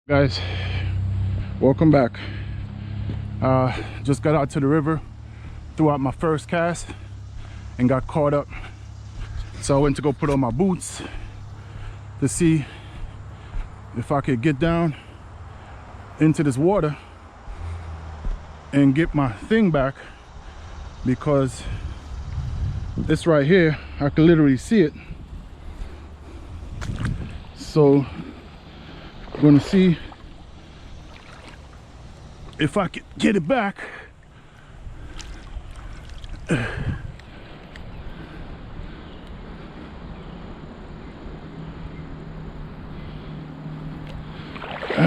Guys, welcome back. Just got out to the river, threw out my first cast and got caught up, so I went to go put on my boots to see if I could get down into this water and get my thing back, because this right here, I can literally see it. So I'm gonna see if I can get it back. All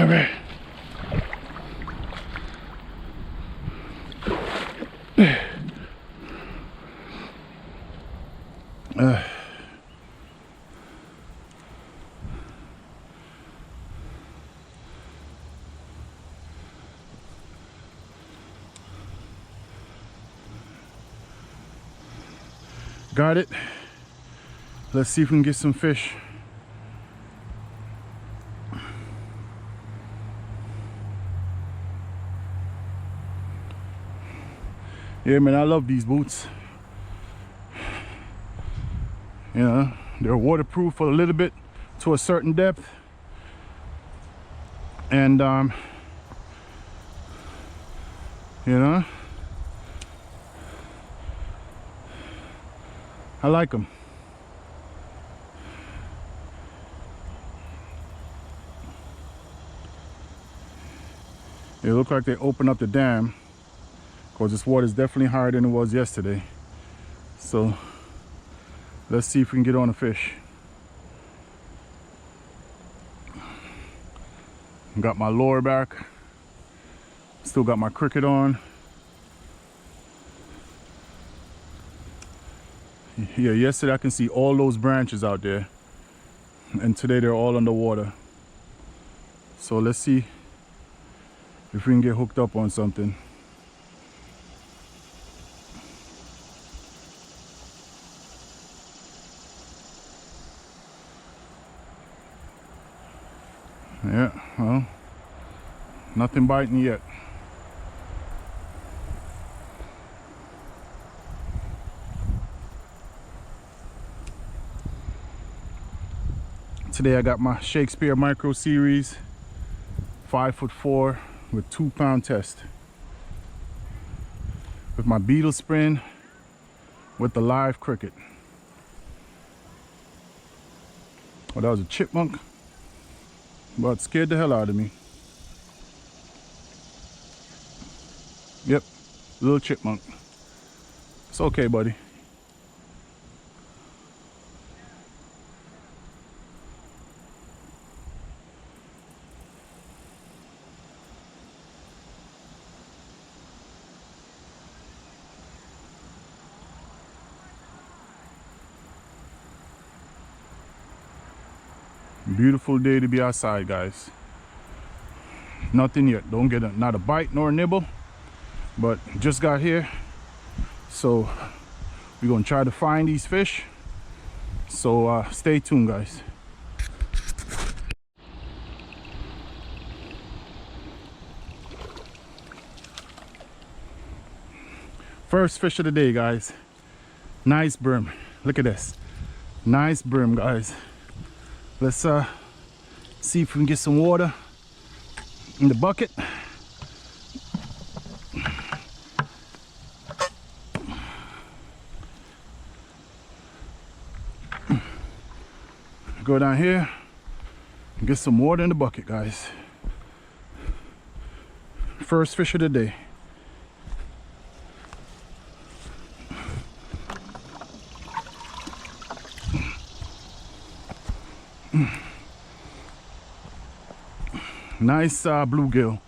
right. Got it. Let's see if we can get some fish. Yeah, man, I love these boots. You know, they're waterproof for a little bit to a certain depth. And, you know, I like them. It looked like they opened up the dam, because this water is definitely higher than it was yesterday. So let's see if we can get on a fish. Got my lure back. Still got my cricket on. Yeah, yesterday I can see all those branches out there, and today they're all underwater. So let's see if we can get hooked up on something. Yeah, well, nothing biting yet. Today I got my Shakespeare Micro Series 5'4" with 2-pound test, with my beetle spin with the live cricket. Oh, that was a chipmunk, but it scared the hell out of me. Yep, little chipmunk. It's okay, buddy. Beautiful day to be outside, guys. Nothing yet. Don't get not a bite nor a nibble, but just got here, so we're gonna try to find these fish. So stay tuned, guys. First fish of the day, guys. Nice brim. Look at this. Nice brim, guys. Let's see if we can get some water in the bucket. Go down here and get some water in the bucket, guys. First fish of the day. Nice bluegill.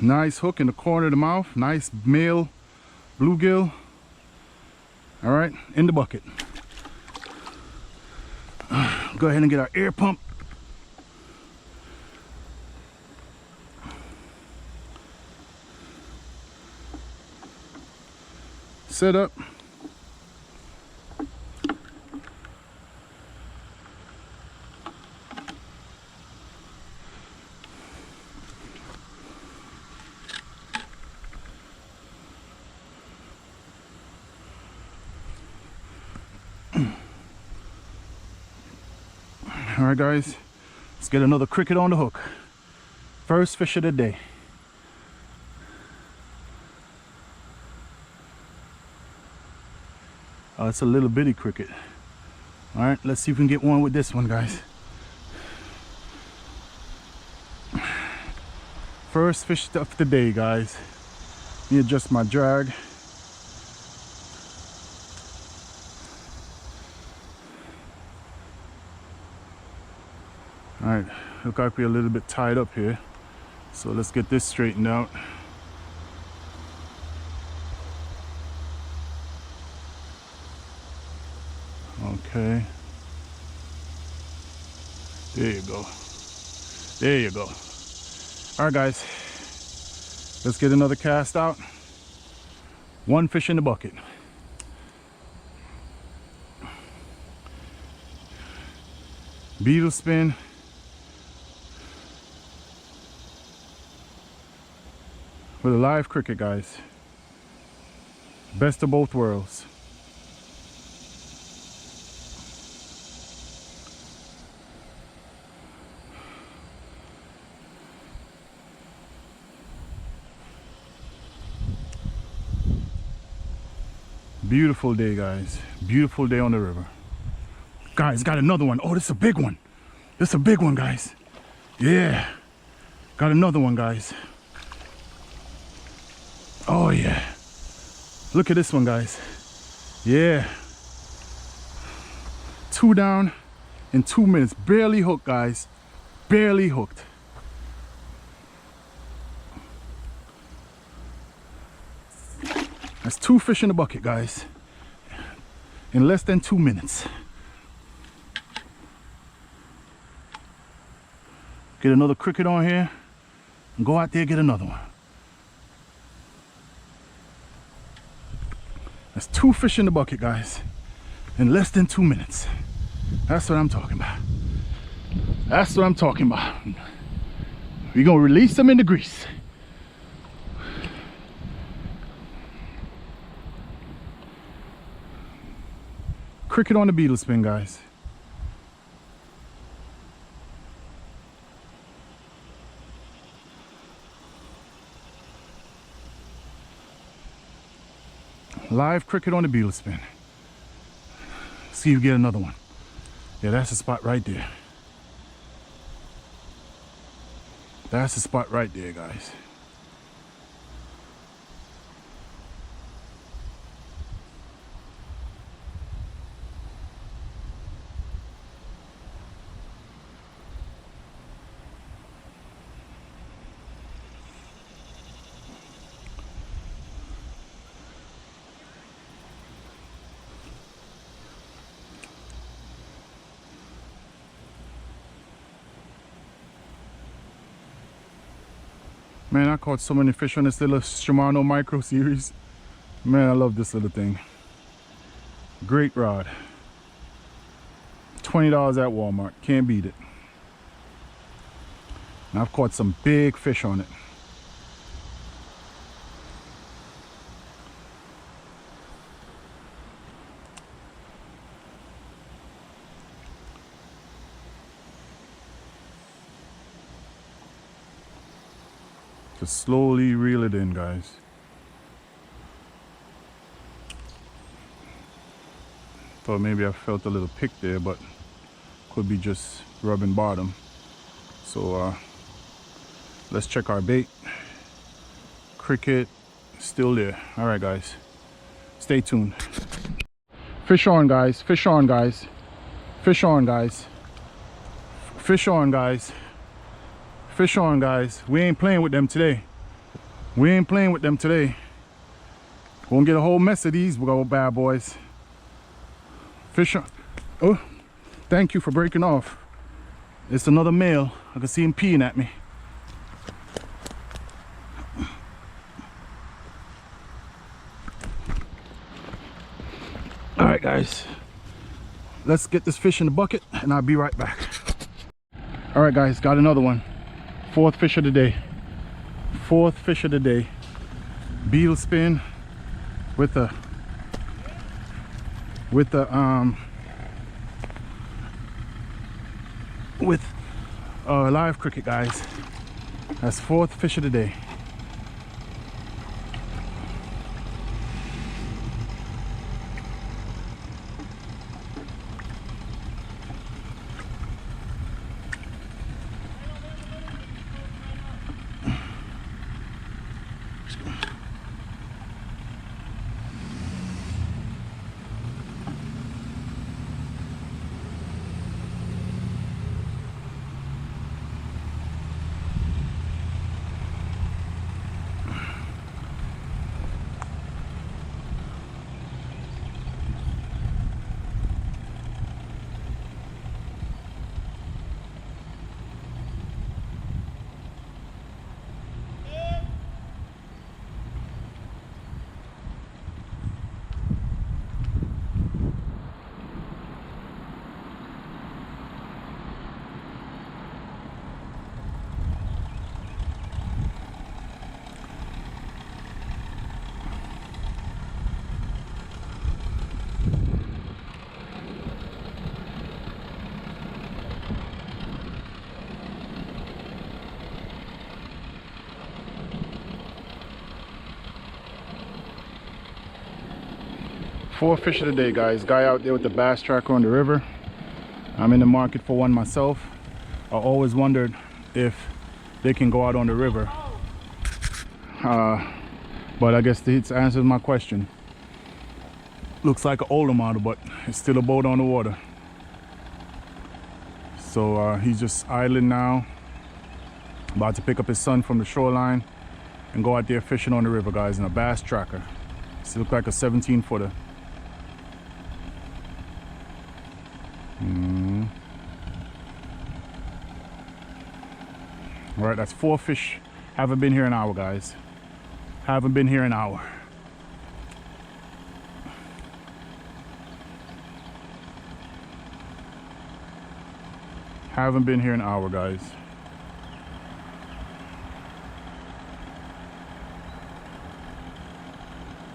Nice hook in the corner of the mouth. Nice male bluegill. All right, in the bucket. Go ahead and get our air pump. Set up. All right, guys, let's get another cricket on the hook. First fish of the day. Oh, it's a little bitty cricket. All right, let's see if we can get one with this one, guys. First fish of the day, guys. Let me adjust my drag. All right, look like we're a little bit tied up here. So let's get this straightened out. Okay. There you go. There you go. All right, guys. Let's get another cast out. One fish in the bucket. Beetle spin. With a live cricket, guys. Best of both worlds. Beautiful day, guys. Beautiful day on the river. Guys, got another one. Oh, this is a big one. This is a big one, guys. Yeah. Got another one, guys. Oh, yeah. Look at this one, guys. Yeah. 2 down in 2 minutes. Barely hooked, guys. Barely hooked. That's 2 fish in the bucket, guys, in less than 2 minutes. Get another cricket on here and go out there and get another one. That's 2 fish in the bucket, guys, in less than 2 minutes. That's what I'm talking about. That's what I'm talking about. We're gonna release them in the grease. Cricket on the beetle spin, guys. Live cricket on the beetle spin. See if we get another one. Yeah, that's the spot right there. That's the spot right there, guys. Man, I caught so many fish on this little Shimano Micro series. Man, I love this little thing. Great rod. $20 at Walmart. Can't beat it. And I've caught some big fish on it. Just slowly reel it in, guys. Thought maybe I felt a little pick there, but could be just rubbing bottom. So let's check our bait. Cricket still there. All right, guys, stay tuned. Fish on, guys. Fish on, guys. Fish on, guys. Fish on, guys. Fish on, guys. We ain't playing with them today. We ain't playing with them today. Gonna get a whole mess of these bad boys. Fish on. Oh, thank you for breaking off. It's another male. I can see him peeing at me. All right, guys. Let's get this fish in the bucket and I'll be right back. All right, guys, got another one. 4th fish of the day. 4th fish of the day. Beetle spin with the with live cricket, guys. That's 4th fish of the day. Four fish of the day, guys. Guy out there with the bass tracker on the river. I'm in the market for one myself. I always wondered if they can go out on the river, but I guess it answers my question. Looks like an older model, but it's still a boat on the water. So he's just idling now, about to pick up his son from the shoreline and go out there fishing on the river, guys, in a bass tracker. It looks like a 17-footer. All right, that's 4 fish. Haven't been here an hour, guys. Haven't been here an hour. Haven't been here an hour, guys.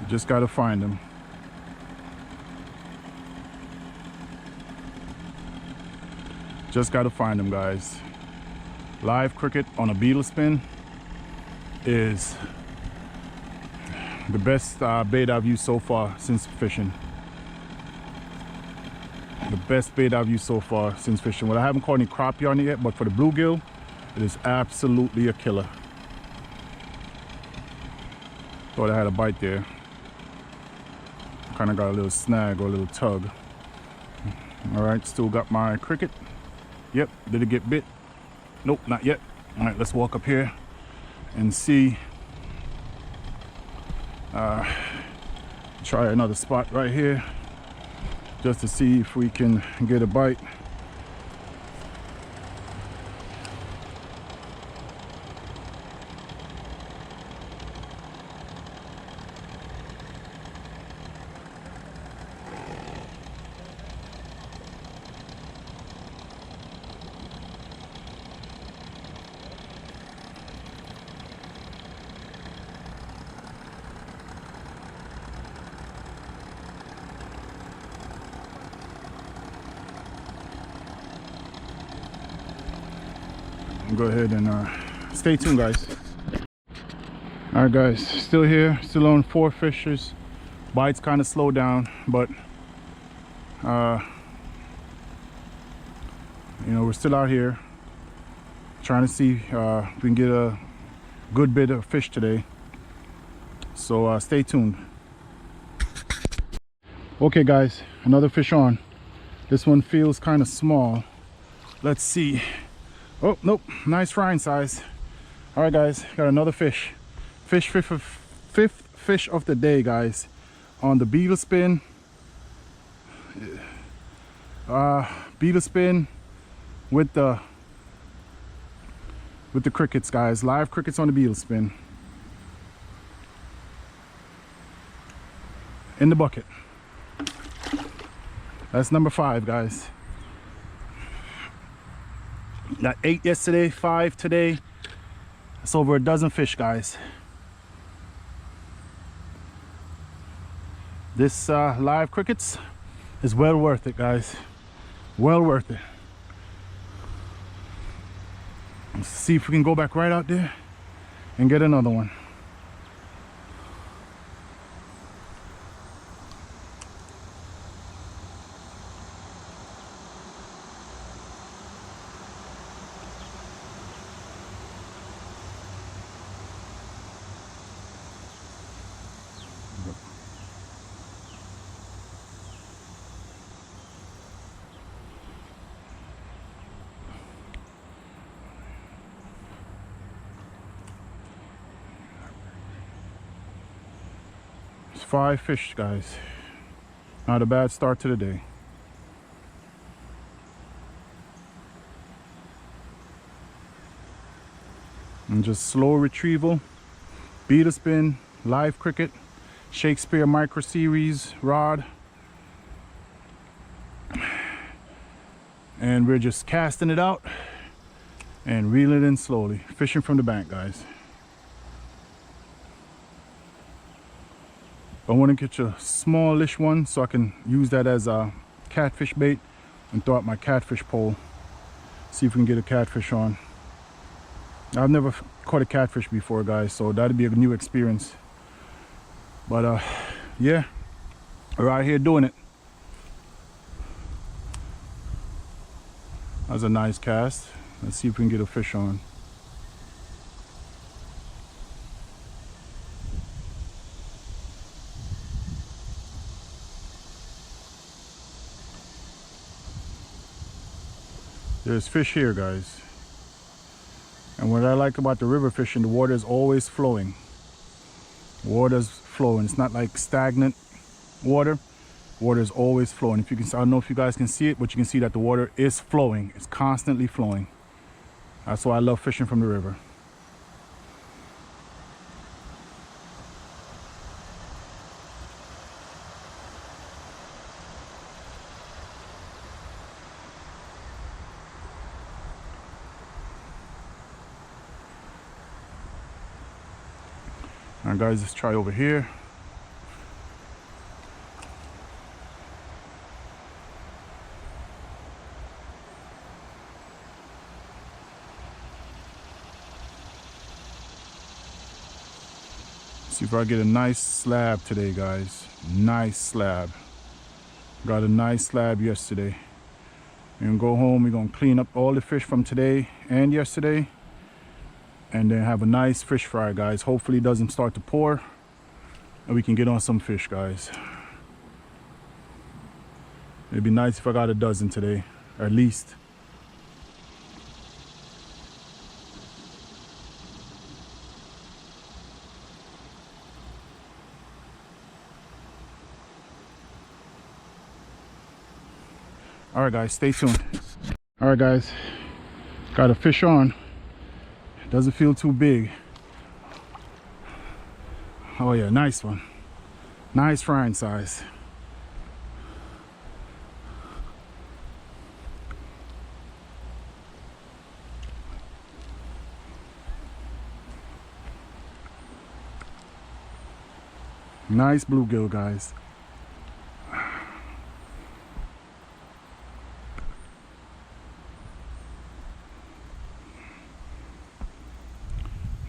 Just gotta find them. Just gotta find them, guys. Live cricket on a beetle spin is the best bait I've used so far since fishing. The best bait I've used so far since fishing. Well, I haven't caught any crappie on it yet, but for the bluegill, it is absolutely a killer. Thought I had a bite there. Kind of got a little snag or a little tug. All right, still got my cricket. Yep, did it get bit? Nope, not yet. All right, let's walk up here and see. Try another spot right here just to see if we can get a bite. Go ahead and stay tuned, guys. All right, guys, still here, still on 4 fishes. Bites kind of slowed down, but you know, we're still out here trying to see if we can get a good bit of fish today. So stay tuned. Okay, guys, another fish on. This one feels kind of small. Let's see. Oh, nope, nice frying size. All right, guys, got another fish. Fifth fish of the day, guys, on the beetle spin. Beetle spin with the crickets, guys. Live crickets on the beetle spin. In the bucket. That's number 5, guys. Got 8 yesterday, 5 today. That's over a dozen fish, guys. This live crickets is well worth it, guys. Well worth it. Let's see if we can go back right out there and get another one. It's 5 fish, guys. Not a bad start to the day. And just slow retrieval, beater spin, live cricket, Shakespeare micro series rod. And we're just casting it out and reeling it in slowly. Fishing from the bank, guys. I want to catch a smallish one so I can use that as a catfish bait and throw out my catfish pole. See if we can get a catfish on. I've never caught a catfish before, guys, so that'd be a new experience. But yeah, we're out here doing it. That's a nice cast. Let's see if we can get a fish on. There's fish here, guys. And what I like about the river fishing, the water is always flowing. Water's flowing. It's not like stagnant water. Water is always flowing. If you can, I don't know if you guys can see it, but you can see that the water is flowing. It's constantly flowing. That's why I love fishing from the river. All right, guys, let's try over here. See if I get a nice slab today, guys. Nice slab. Got a nice slab yesterday. We're gonna go home, we're gonna clean up all the fish from today and yesterday, and then have a nice fish fry, guys. Hopefully it doesn't start to pour and we can get on some fish, guys. It'd be nice if I got a dozen today, at least. All right, guys, stay tuned. All right, guys, got a fish on. Doesn't feel too big. Oh yeah, nice one. Nice frying size. Nice bluegill, guys.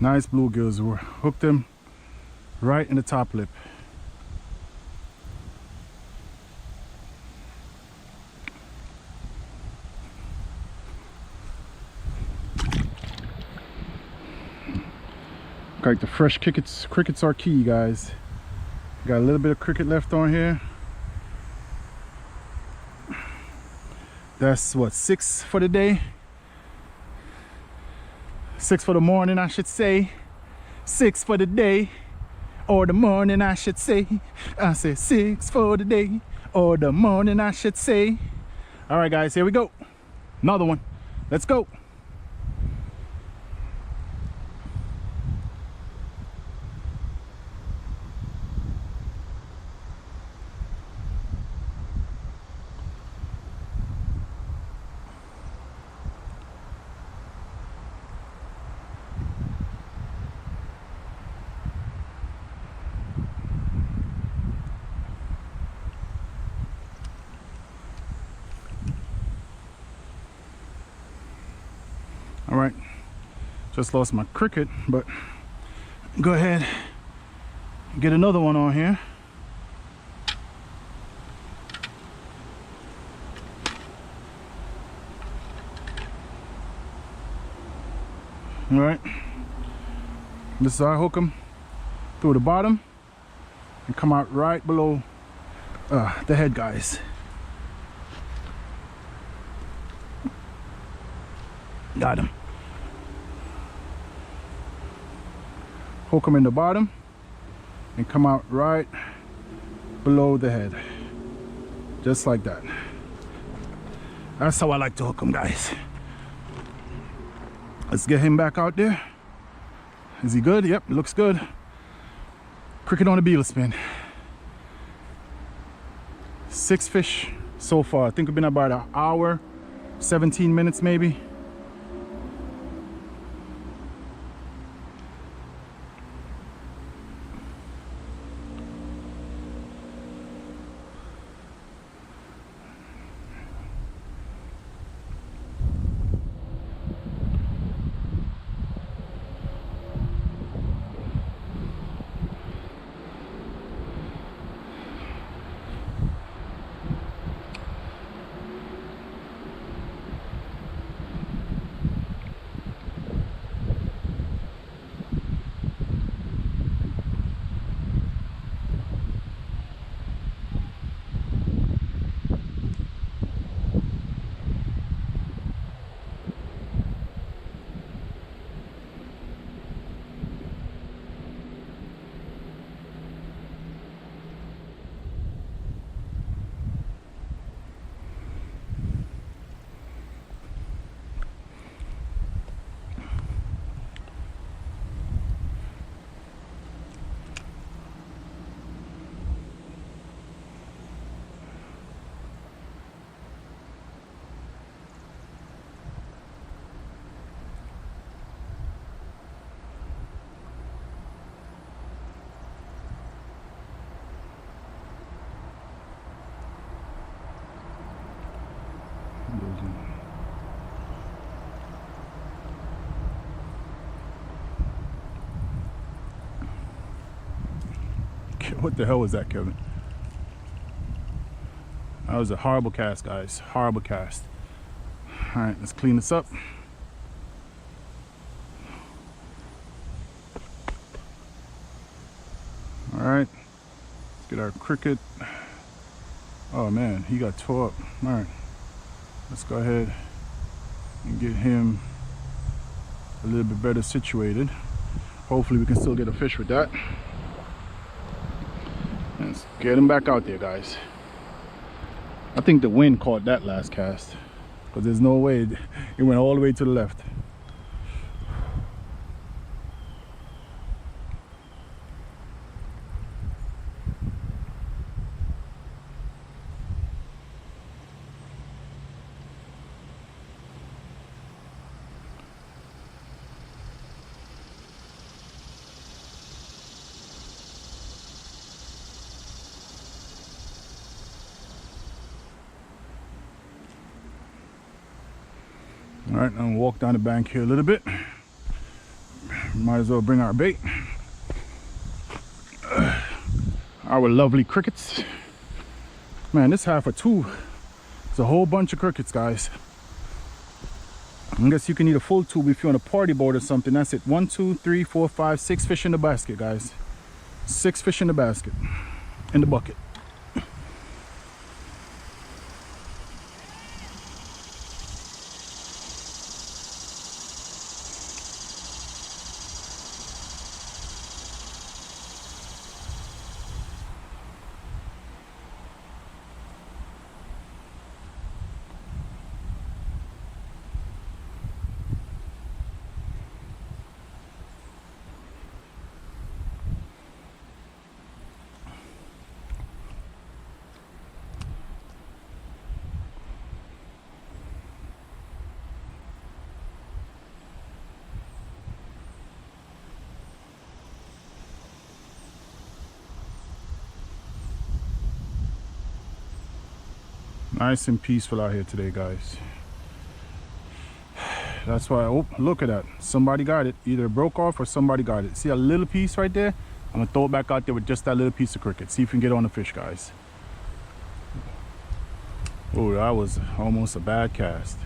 Nice bluegills. We hooked them right in the top lip. Like the fresh crickets are key, guys. Got a little bit of cricket left on here. That's what, 6 for the day. 6 for the morning, I should say. 6 for the day, or the morning, I should say. I said 6 for the day, or the morning, I should say. All right, guys, here we go. Another one. Let's go. All right, Just lost my cricket, but go ahead and get another one on here. All right, this is how I hook them through the bottom and come out right below the head, guys. Got him. Hook them in the bottom and come out right below the head, just like that. That's how I like to hook them, guys. Let's get him back out there. Is he good? Yep, looks good. Cricket on a beetle spin. 6 fish so far. I think we've been about an hour, 17 minutes maybe. What the hell was that, Kevin? That was a horrible cast, guys. Horrible cast. All right, let's clean this up. All right, let's get our cricket. Oh man, he got tore up. All right, let's go ahead and get him a little bit better situated. Hopefully we can still get a fish with that. Let's get him back out there, guys. I think the wind caught that last cast, because there's no way it went all the way to the left. All right, now we'll walk down the bank here a little bit. Might as well bring our bait. Our lovely crickets. Man, this half a two. It's a whole bunch of crickets, guys. I guess you can eat a full tube if you're on a party boat or something. That's it. 1, 2, 3, 4, 5, 6 fish in the basket, guys. 6 fish in the basket. In the bucket. Nice and peaceful out here today, guys. That's why, oh, look at that. Somebody got it. Either it broke off or somebody got it. See a little piece right there? I'm gonna throw it back out there with just that little piece of cricket. See if we can get on the fish, guys. Oh, that was almost a bad cast.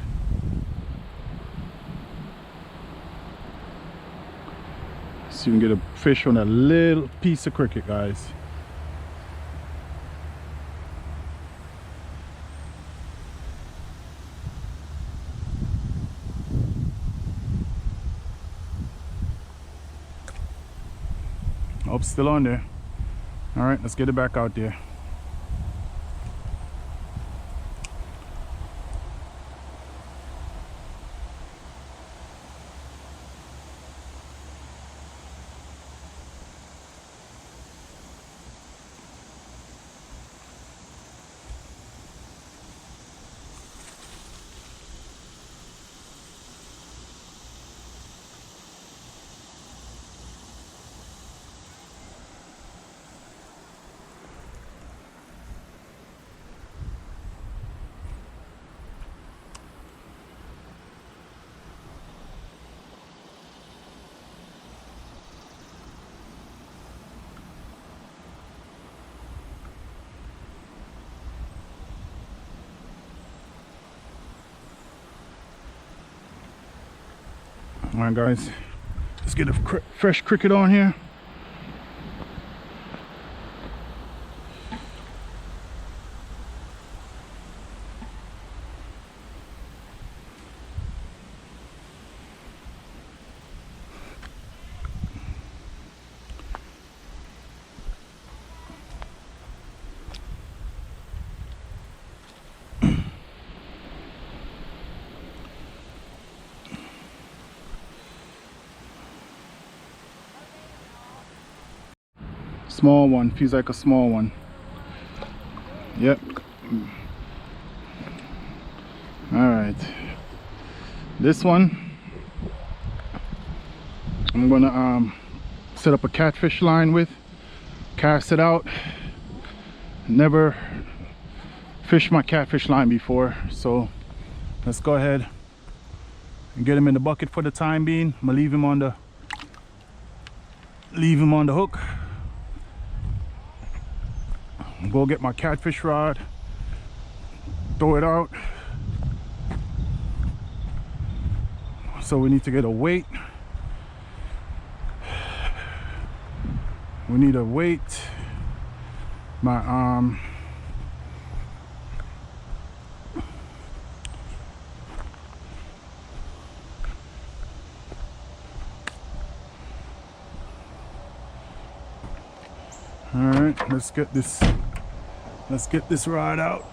See if we can get a fish on a little piece of cricket, guys. Oh, still on there. All right, let's get it back out there. All right, guys, let's get a fresh cricket on here. Small one, feels like a small one. Yep. All right, this one I'm gonna set up a catfish line with, cast it out. Never fished my catfish line before, so let's go ahead and get him in the bucket for the time being. I'm gonna leave him on the hook. Go get my catfish rod, throw it out. So we need to get a weight. We need a weight. My all right, let's get this rod out.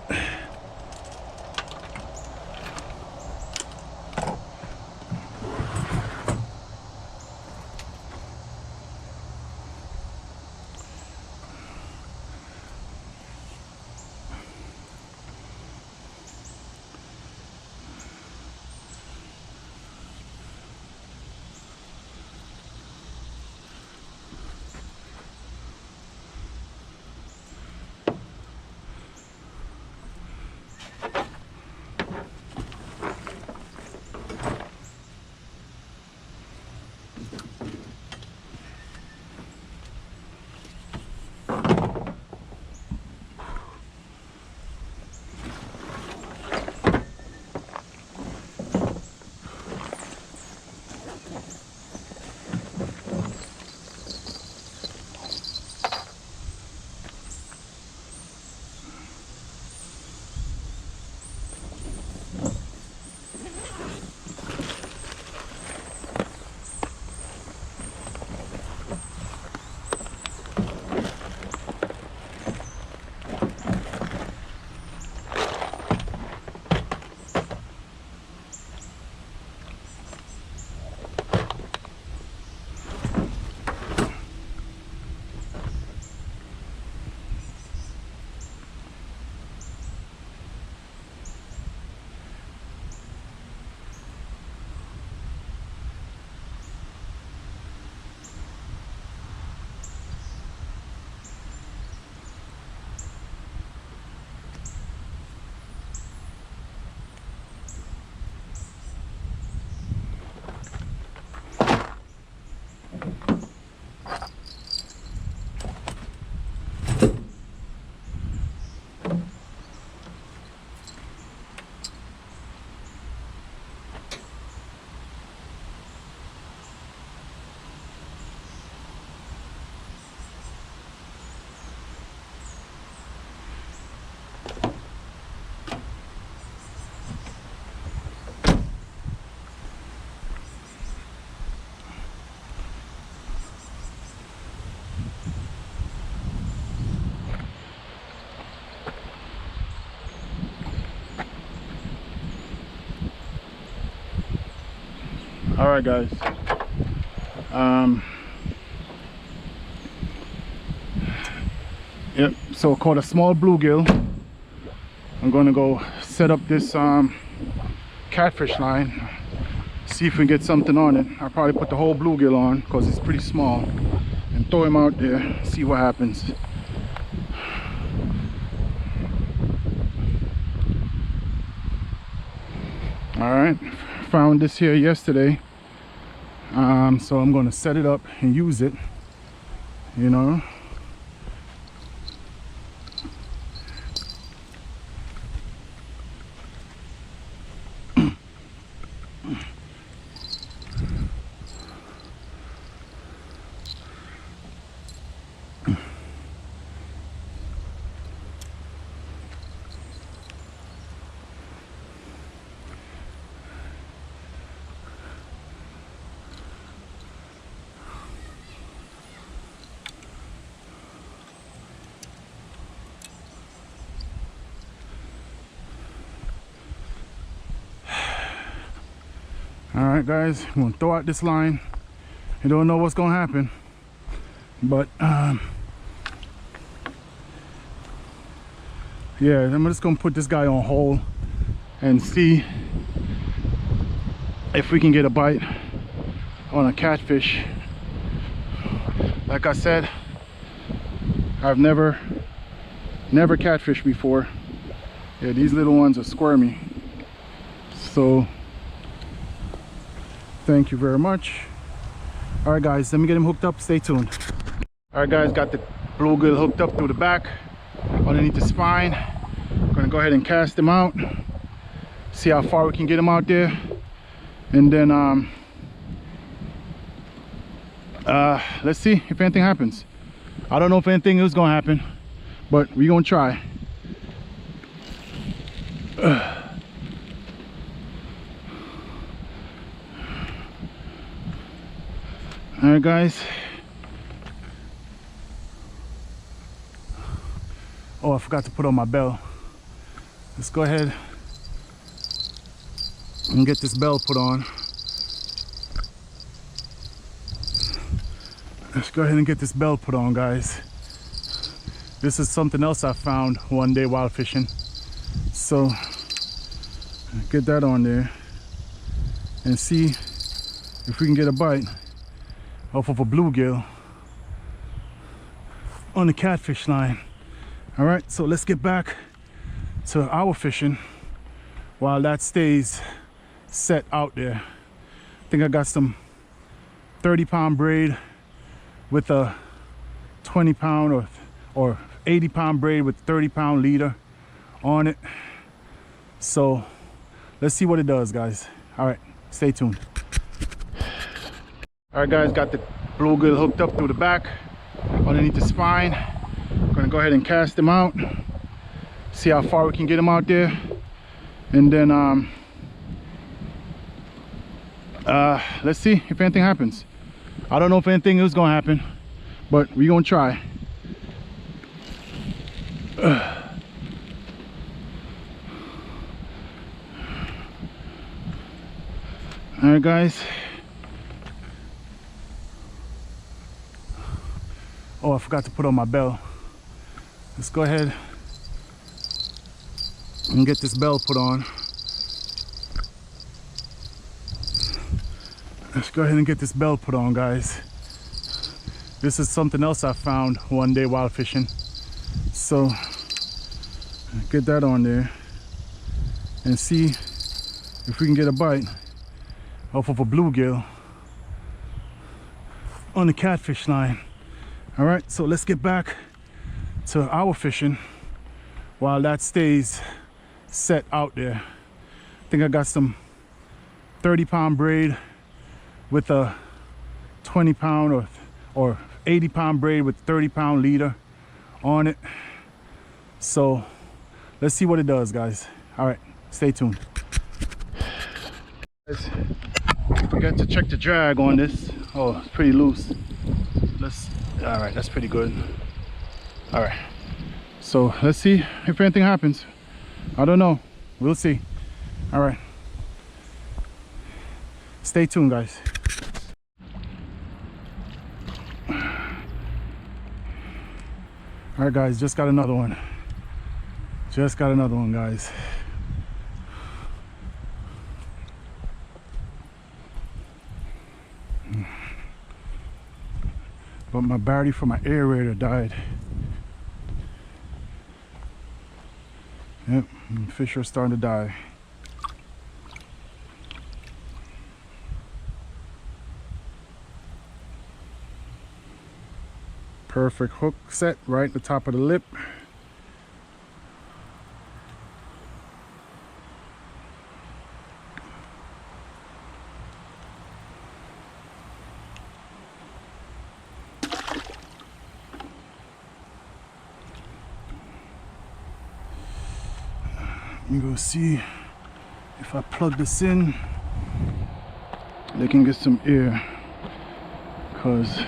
All right, guys. Yep, so caught a small bluegill. I'm gonna go set up this catfish line, see if we can get something on it. I'll probably put the whole bluegill on because it's pretty small and throw him out there, see what happens. All right, found this here yesterday, so I'm gonna set it up and use it, you know. All right, guys, I'm gonna throw out this line. You don't know what's gonna happen, but yeah, I'm just gonna put this guy on hold and see if we can get a bite on a catfish. Like I said, I've never catfished before. Yeah, these little ones are squirmy, so thank you very much. All right, guys, let me get him hooked up. Stay tuned. All right, guys, got the bluegill hooked up through the back underneath the spine. I'm gonna go ahead and cast him out, see how far we can get him out there, and then let's see if anything happens. I don't know if anything is gonna happen, but we're gonna try. All right, guys. Oh, I forgot to put on my bell. Let's go ahead and get this bell put on. Let's go ahead and get this bell put on, guys. This is something else I found one day while fishing. So get that on there and see if we can get a bite off of a bluegill on the catfish line. All right, so let's get back to our fishing while that stays set out there. I think I got some 30-pound braid with a 20-pound or 80-pound braid with 30-pound leader on it. So let's see what it does, guys. All right, stay tuned. All right, guys, got the bluegill hooked up through the back underneath the spine. I'm gonna go ahead and cast him out, see how far we can get him out there, and then let's see if anything happens. I don't know if anything is gonna happen, but we're gonna try. All right, guys. Oh, I forgot to put on my bell. Let's go ahead and get this bell put on. Let's go ahead and get this bell put on, guys. This is something else I found one day while fishing. So get that on there and see if we can get a bite off of a bluegill on the catfish line. All right, so let's get back to our fishing while that stays set out there. I think I got some 30-pound braid with a 20-pound or 80-pound braid with 30-pound leader on it. So let's see what it does, guys. All right, stay tuned. Guys, forget to check the drag on this. Oh, it's pretty loose. All right, that's pretty good. All right, so let's see if anything happens. I don't know, we'll see. All right, stay tuned, guys. All right, guys, just got another one. Just got another one, guys. But my battery for my aerator died. Yep, fish are starting to die. Perfect hook set right at the top of the lip. Let me go see if I plug this in, they can get some air, because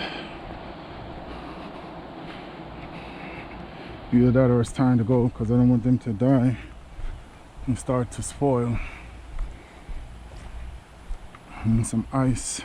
either that or it's time to go, because I don't want them to die and start to spoil. And some ice.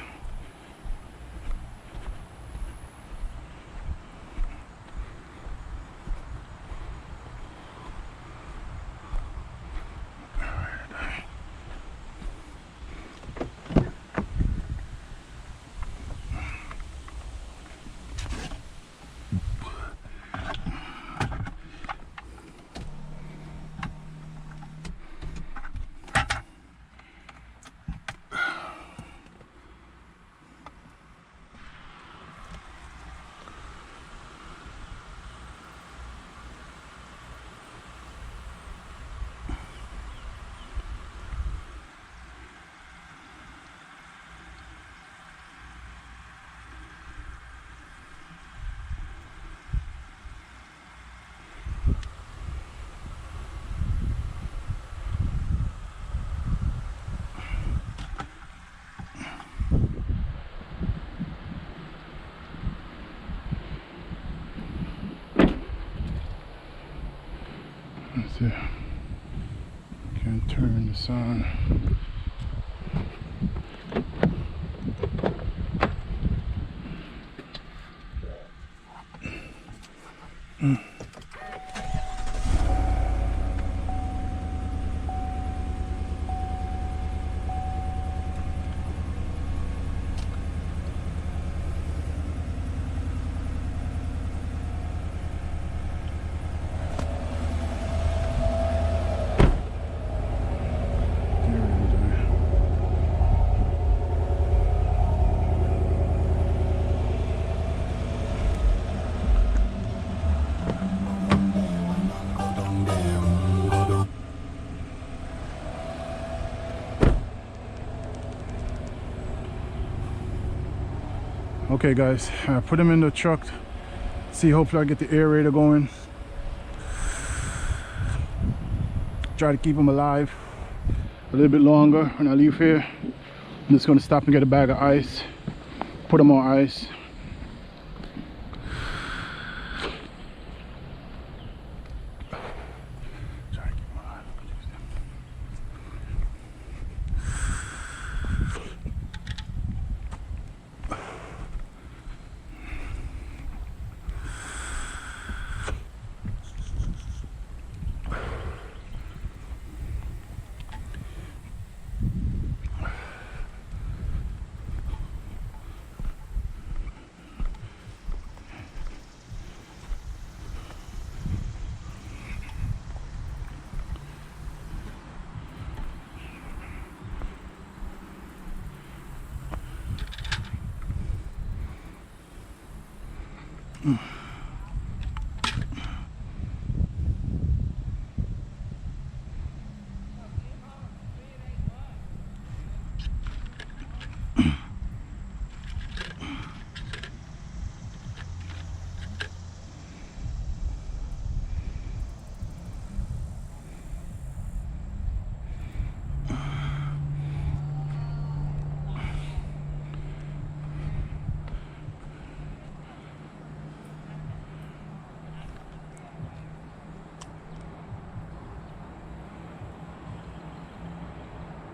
That's it. Can't turn this on. Okay, guys, I put them in the truck. See, hopefully I get the aerator going. Try to keep them alive a little bit longer when I leave here. I'm just gonna stop and get a bag of ice, put them on ice.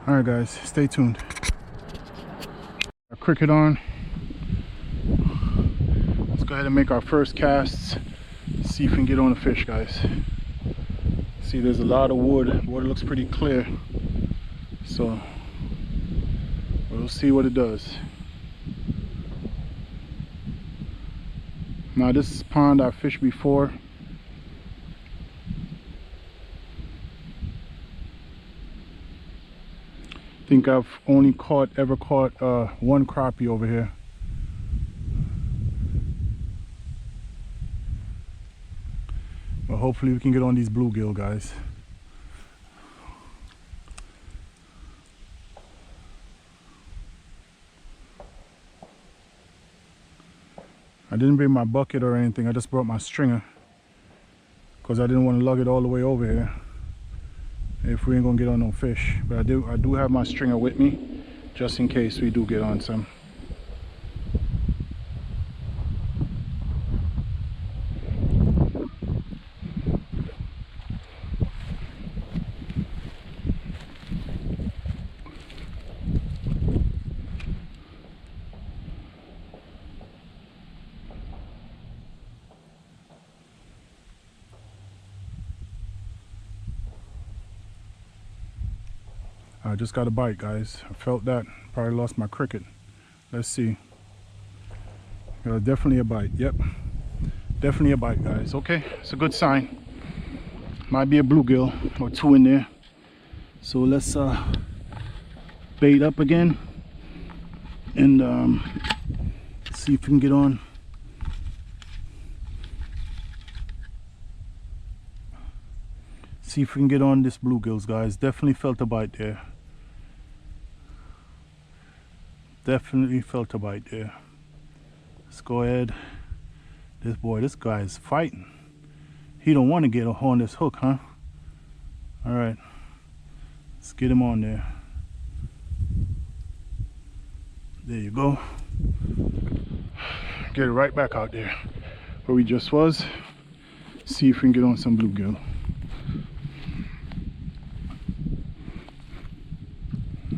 All right, guys, stay tuned. cricket on. Let's go ahead and make our first casts. See if we can get on a fish, guys. See, there's a lot of wood. Water looks pretty clear. So we'll see what it does. Now this pond I fished before. I think I've only ever caught one crappie over here. But hopefully we can get on these bluegill, guys. I didn't bring my bucket or anything. I just brought my stringer because I didn't want to lug it all the way over here if we ain't gonna get on no fish. But I do have my stringer with me just in case we do get on some. I just got a bite, guys. I felt that. Probably lost my cricket. Let's see. Definitely a bite. Yep. Definitely a bite, guys. Okay. It's a good sign. Might be a bluegill or two in there. So let's bait up again and see if we can get on. See if we can get on this bluegills, guys. Definitely felt a bite there. Definitely felt a bite there. Let's go ahead. This guy is fighting. He don't want to get on this hook, huh? All right, let's get him on there. There you go. Get it right back out there where we just was. See if we can get on some bluegill.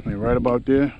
Right about there.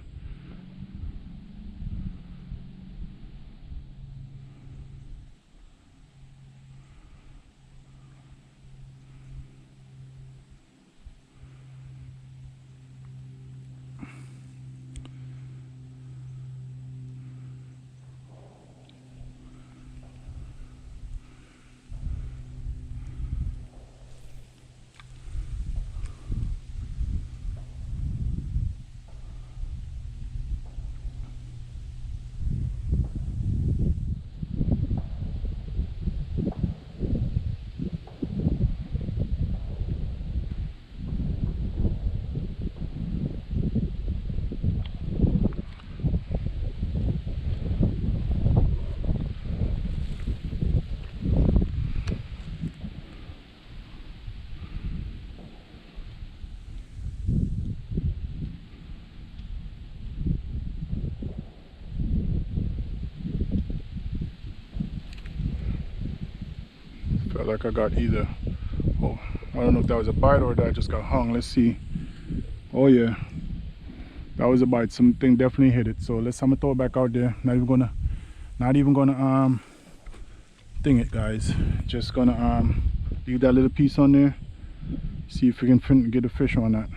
Felt like I got either, oh, I don't know if that was a bite or that I just got hung. Let's see. Oh yeah, that was a bite. Something definitely hit it. So I'm gonna throw it back out there. Not even gonna ding it, guys. Just gonna leave that little piece on there. See if we can get a fish on that.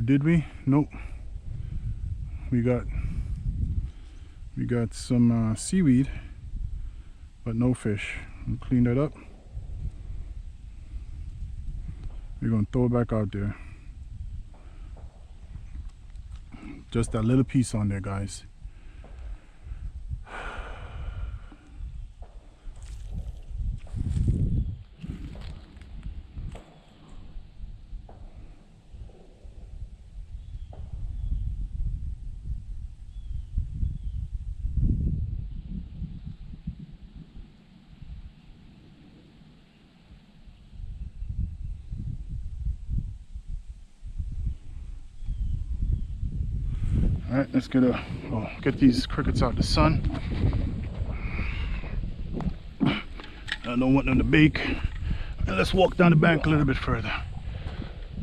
Did we? Nope. We got some seaweed, but no fish. We'll clean that up. We're gonna throw it back out there. Just that little piece on there, guys. All right, let's get these crickets out the sun. I don't want them to bake. And let's walk down the bank a little bit further.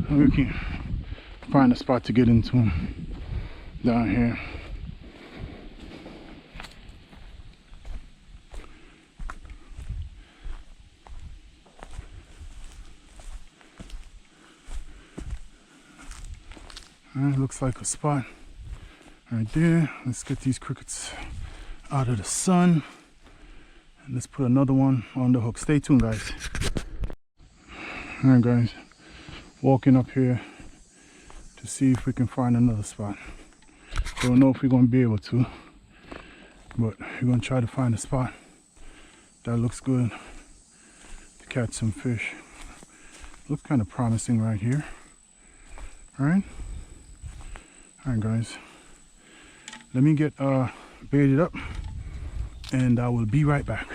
We can find a spot to get into them down here. All right, looks like a spot right there. Let's get these crickets out of the sun. And let's put another one on the hook. Stay tuned, guys. All right, guys. Walking up here to see if we can find another spot. Don't know if we're going to be able to, but we're going to try to find a spot that looks good to catch some fish. Looks kind of promising right here. All right. All right, guys. Let me get baited up, and I will be right back.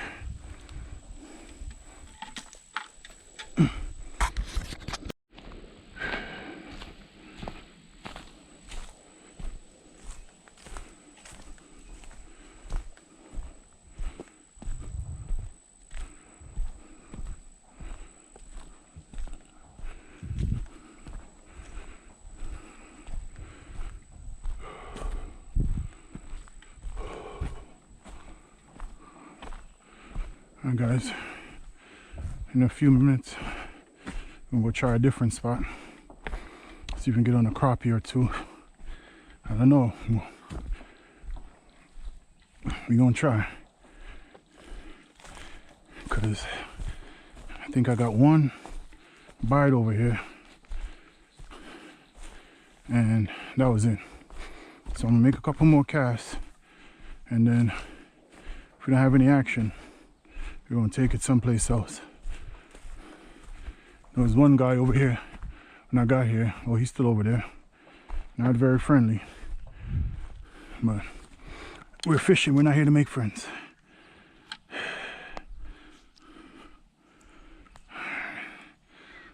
Alright, guys, in a few minutes we'll try a different spot, see if we can get on a crappie or two. I don't know, we're gonna try, because I think I got one bite over here and that was it. So I'm gonna make a couple more casts, and then if we don't have any action, we're gonna take it someplace else. There was one guy over here when I got here. Well, he's still over there. Not very friendly. But we're fishing, we're not here to make friends.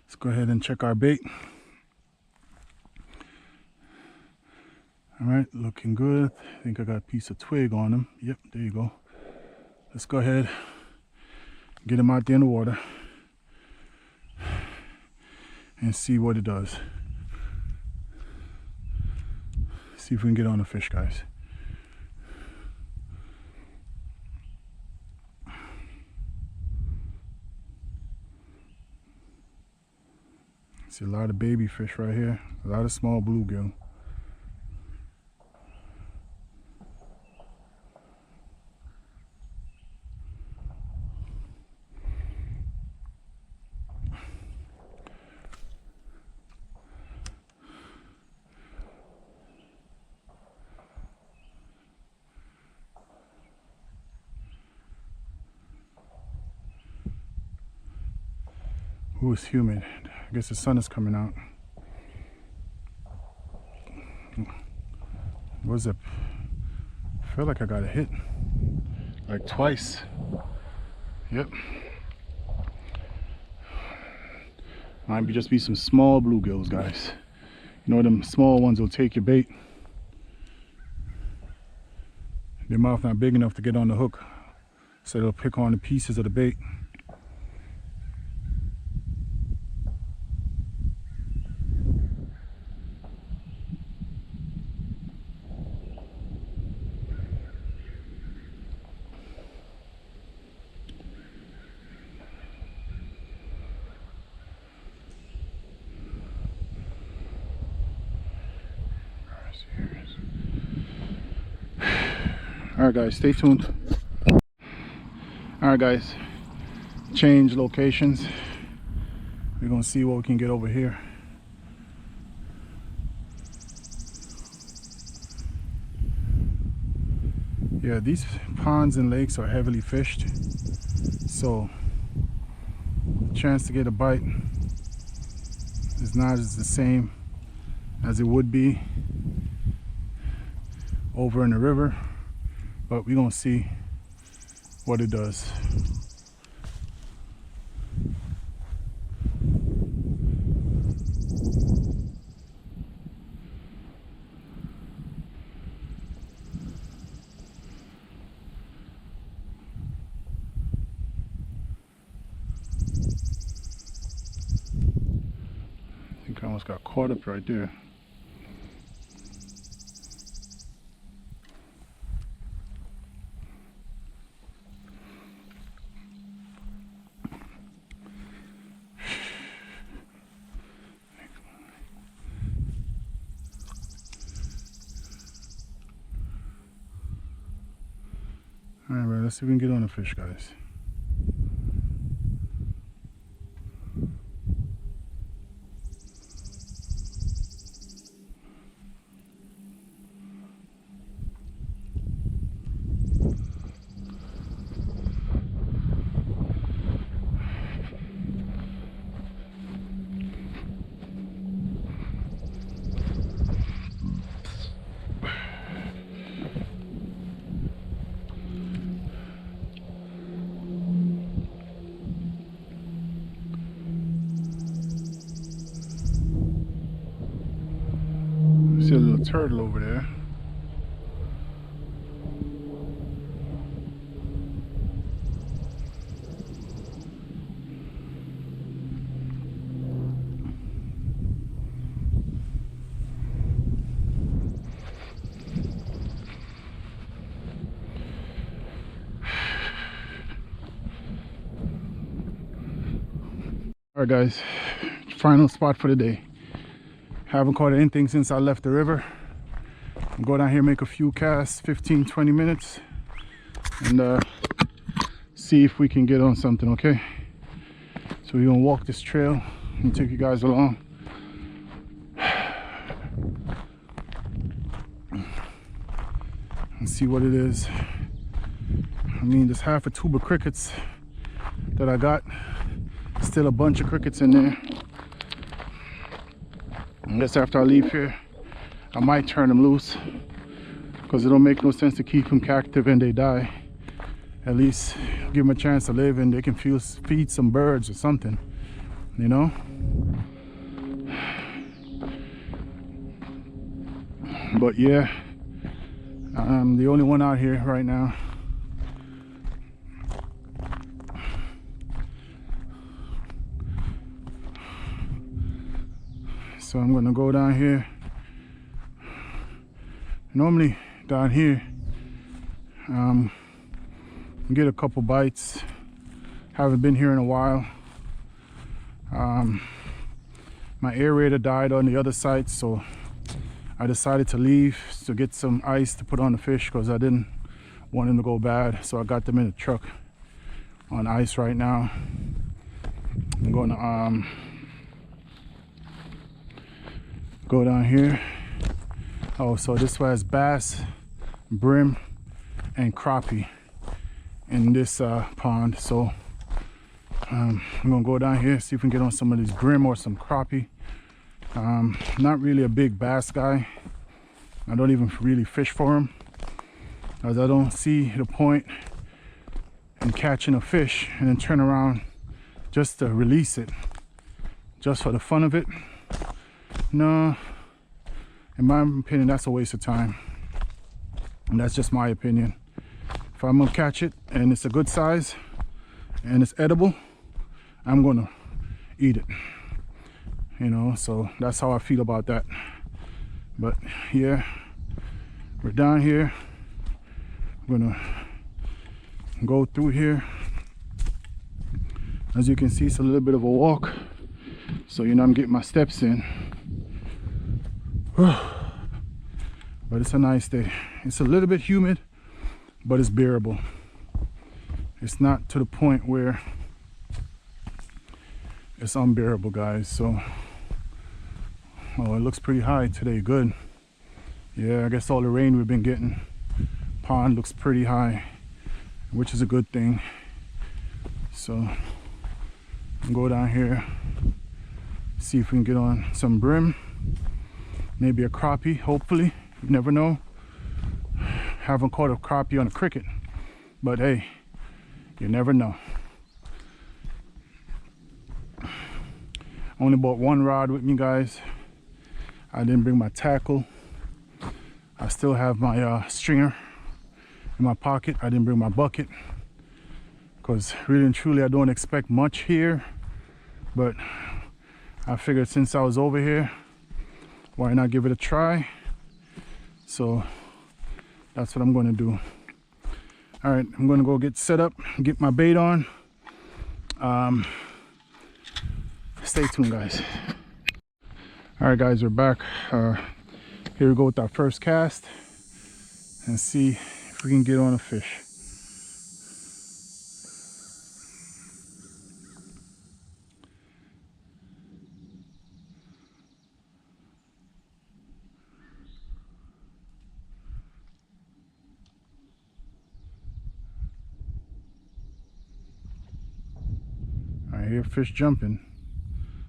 Let's go ahead and check our bait. All right, looking good. I think I got a piece of twig on him. Yep, there you go. Let's go ahead, get him out there in the water and see what it does. See if we can get on the fish, guys. See a lot of baby fish right here, a lot of small bluegill. Ooh, it's humid. I guess the sun is coming out. What's up? I feel like I got a hit. Like twice. Yep. Might just be some small bluegills, guys. You know, them small ones will take your bait. Their mouth not big enough to get on the hook, so they'll pick on the pieces of the bait. Alright guys, stay tuned. Alright guys, change locations. We're gonna see what we can get over here. Yeah, these ponds and lakes are heavily fished, so the chance to get a bite is not as the same as it would be over in the river. But we're gonna see what it does. got caught up right there. Alright, bro, let's see if we can get on the fish, guys. See a little turtle over there. All right, guys, final spot for the day. Haven't caught anything since I left the river. I'm going down here, make a few casts, 15-20 minutes, and see if we can get on something. Okay, so we're gonna walk this trail and take you guys along. And see what it is. I mean, there's half a tube of crickets that I got. Still a bunch of crickets in there. I guess after I leave here, I might turn them loose, because it don't make no sense to keep them captive and they die. At least give them a chance to live and they can feed some birds or something, you know? But yeah, I'm the only one out here right now. So I'm gonna go down here. Normally down here, get a couple bites. Haven't been here in a while. My aerator died on the other side, so I decided to leave to get some ice to put on the fish, because I didn't want them to go bad. So I got them in the truck on ice right now. I'm gonna go down here. Oh, so this one has bass, brim, and crappie in this pond. So I'm gonna go down here, see if we can get on some of these brim or some crappie. Not really a big bass guy. I don't even really fish for them, as I don't see the point in catching a fish and then turn around just to release it, just for the fun of it. No, in my opinion, that's a waste of time. And that's just my opinion. If I'm gonna catch it and it's a good size and it's edible, I'm gonna eat it, you know. So that's how I feel about that. But yeah, we're down here. I'm gonna go through here. As you can see, it's a little bit of a walk, so you know I'm getting my steps in. But it's a nice day. It's a little bit humid, but it's bearable. It's not to the point where it's unbearable, guys. So, oh, it looks pretty high today. Good. Yeah, I guess all the rain we've been getting, pond looks pretty high, which is a good thing. So I'll go down here, see if we can get on some brim, maybe a crappie, hopefully. You never know. Haven't caught a crappie on a cricket, but hey, you never know. Only bought one rod with me, guys. I didn't bring my tackle. I still have my stringer in my pocket. I didn't bring my bucket, because really and truly I don't expect much here, but I figured since I was over here, why not give it a try? So that's what I'm going to do. All right, I'm going to go get set up, get my bait on. Stay tuned, guys. All right, guys, we're back. Here we go with our first cast and see if we can get on a fish. I hear fish jumping.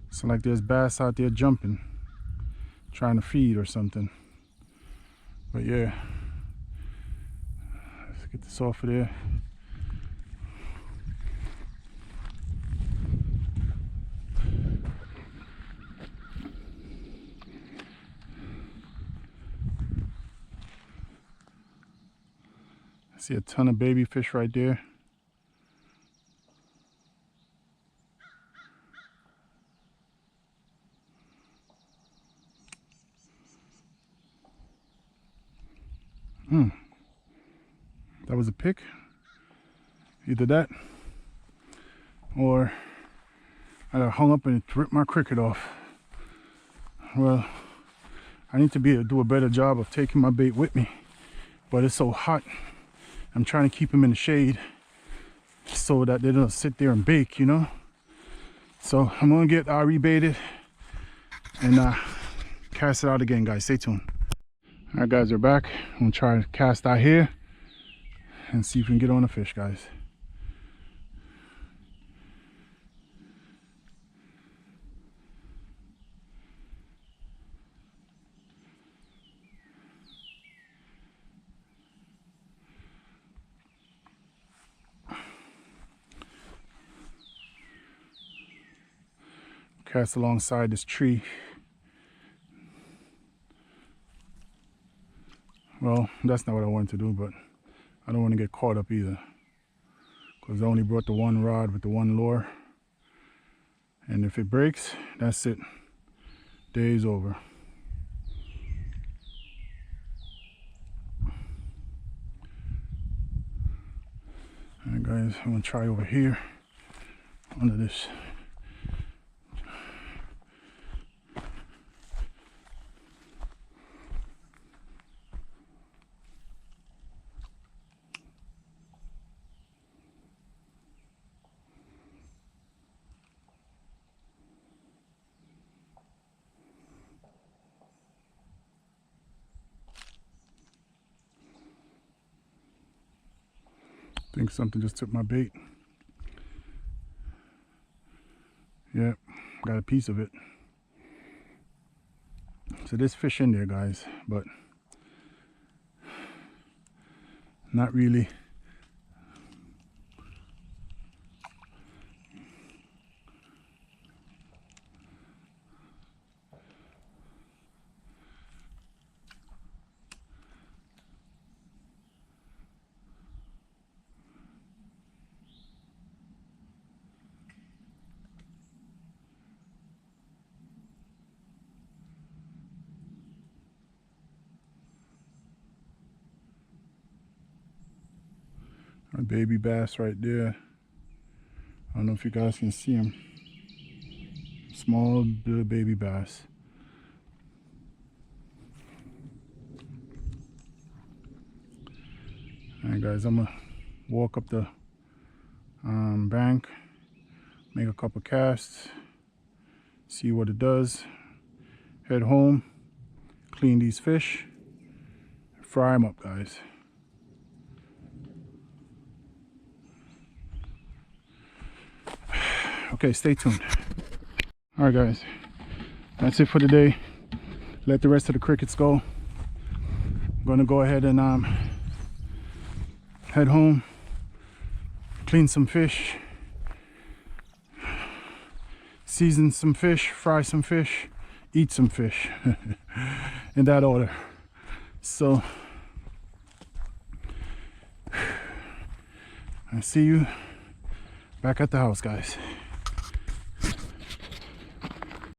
It's like there's bass out there jumping, trying to feed or something. But yeah, let's get this off of there. I see a ton of baby fish right there. That was a pick. Either that or I got hung up and it ripped my cricket off. Well, I need to do a better job of taking my bait with me, but it's so hot. I'm trying to keep them in the shade so that they don't sit there and bake, you know. So I'm gonna get rebaited and cast it out again, guys. Stay tuned. All right, guys, we're back. I'm gonna try to cast out here and see if we can get on a fish, guys. Cast alongside this tree. Well, that's not what I wanted to do, but I don't want to get caught up either, because I only brought the one rod with the one lure, and if it breaks, that's it. Day's over. All right, guys, I'm gonna try over here under this. I think something just took my bait. Yep, got a piece of it. So there's fish in there, guys, but not really. Our baby bass right there. I don't know if you guys can see him. Small little baby bass. Alright, guys, I'm gonna walk up the bank, make a couple casts, see what it does, head home, clean these fish, fry them up, guys. Okay, stay tuned. All right, guys, that's it for today. Let the rest of the crickets go. I'm gonna go ahead and head home, clean some fish, season some fish, fry some fish, eat some fish, in that order. So I see you back at the house, guys.